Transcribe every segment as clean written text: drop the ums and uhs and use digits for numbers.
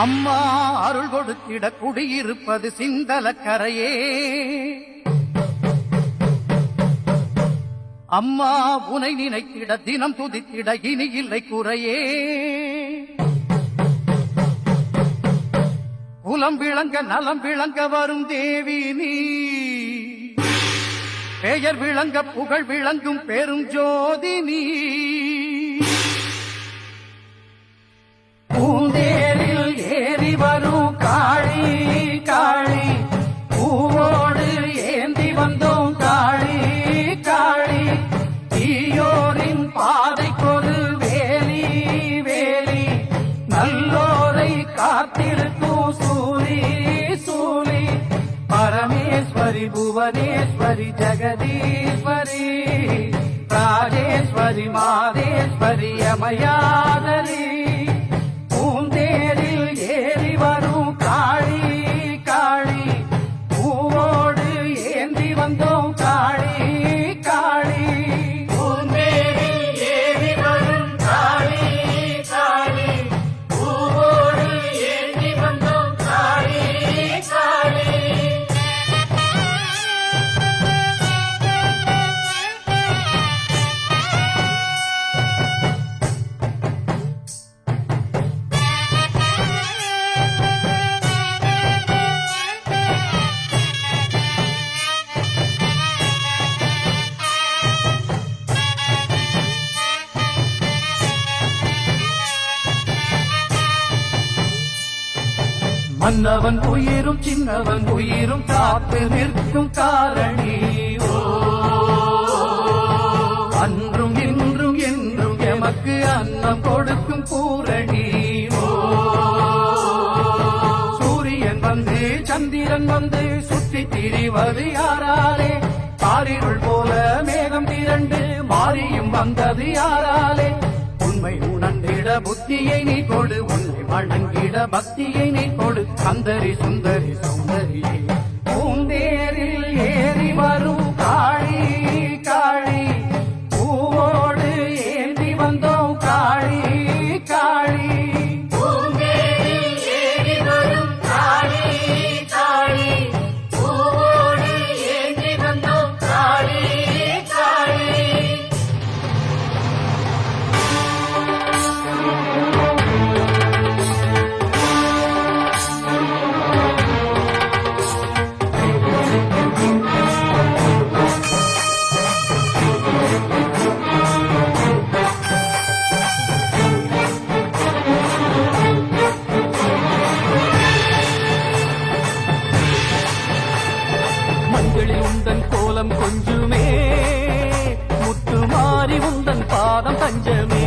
அம்மா அருள் கொடுத்திட குடியிருப்பது சிந்தலக்கரையே. அம்மா உனை நினைத்திட தினம் துதித்திட இனி இல்லை குறையே. குலம் விளங்க நலம் விளங்க வரும் தேவி நீ, பெயர் விளங்க புகழ் விளங்கும் பெரும் ஜோதி நீ. பூந்தேரில் ஏறி வரும் காளி காளி, பூவோடு ஏந்தி வந்தோம் காளி காளி. தீயோரின் பாதைக்கொரு வேலி வேலி, நல்லோரை காத்திருக்கும் சூரி சூரி. பரமேஸ்வரி புவனேஸ்வரி ஜெகதீஸ்வரி, ராஜேஸ்வரி மாதேஸ்வரி அமயாதரி. பூந்தேரில் ஏறி வரும் காளி காளி, பூவோடு ஏந்தி வந்தோம் காளி காளி. பூந்தேரில் ஏறி வரும் காளி காளி, பூவோடு ஏந்தி வந்தோம் காளி காளி. மன்னவன் உயிரும் சின்னவன் உயிரும் காத்து நிற்கும் காரணி. அன்றும் இன்றும் என்றும் எமக்கு அன்னம் கொடுக்கும் பூரணி. சூரியன் வந்து சந்திரன் வந்து சுற்றி திரிவது யாராலே? பாரிருள் போல மேகம் திரண்டு மாறியும் வந்தது யாராலே? உண்மை உணர்ந்திட புத்தியை நீ கொடு, உன்னை வணங்கிட பக்தியை நீ கொடு. அந்தரி சுந்தரி சௌந்தரியே, பூந்தேரில் ஏறி வரும் காளி காளி, பூவோடு ஏந்தி வந்தோம் காளி காளி. பூந்தேரில் ஏறி வரும் காளி காளி, பூவோடு ஏந்தி வந்தோம் காளி காளி. மஞ்சளில் உந்தன் கோலம் கொஞ்சுமே, முத்து மாறி உந்தன் பாதம் தஞ்சமே.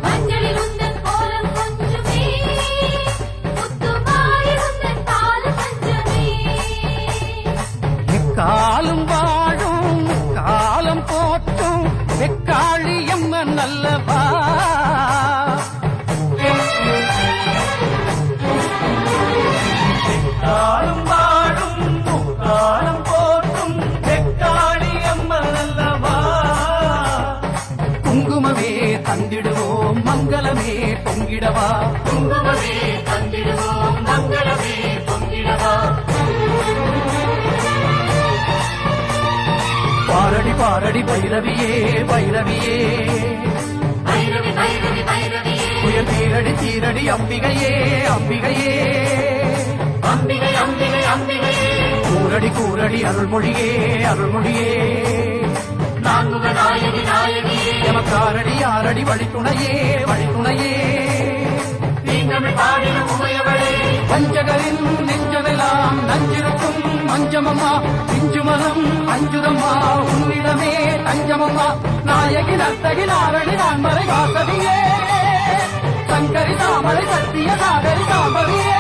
மஞ்சளில் உந்தன் கோலம் கொஞ்சுமே, முத்து மாறி உந்தன் பாதம் தஞ்சமே. எக்காலும் வாழும் காலம் போற்றும் வெக்காளி அம்மன் அல்லவா. காலம் வாழும் காலம் போற்றும் வெக்காளி அம்மன் அல்லவா. குங்குமமே தந்திடுவோம் மங்களமே பொங்கிடவா. குங்குமமே தந்திடுவோம் மங்களமே பொங்கிடவா. பாரடி பாரடி பைரவியே பைரவியே, பைரவி பைரவி பைரவியே, புயல் தீரடி தீரடி அம்பிகையே அம்பிகையே. அம்பிகை அம்பிகை அம்பிகையே, கூரடி கூரடி அருள்மொழியே அருள்மொழியே. நான்முக நாயகி நாயகியே, எமக்காரடி ஆரடி வழித்துணையே வழித்துணையே. தீங்கமிழ் பாடிடும் உமையவளே, பஞ்சகரின் நெஞ்சமெல்லாம் நஞ்சிருக்கும் மஞ்சமம்மா. பிஞ்சுமனம் அஞ்சுதம்மா உன்னிடமே தஞ்சமம்மா. நாயகி நர்த்தகி நாரணி நான்மறை வாசவியே, சங்கரி தாமரை சத்திய சாகரி காம்பவியே.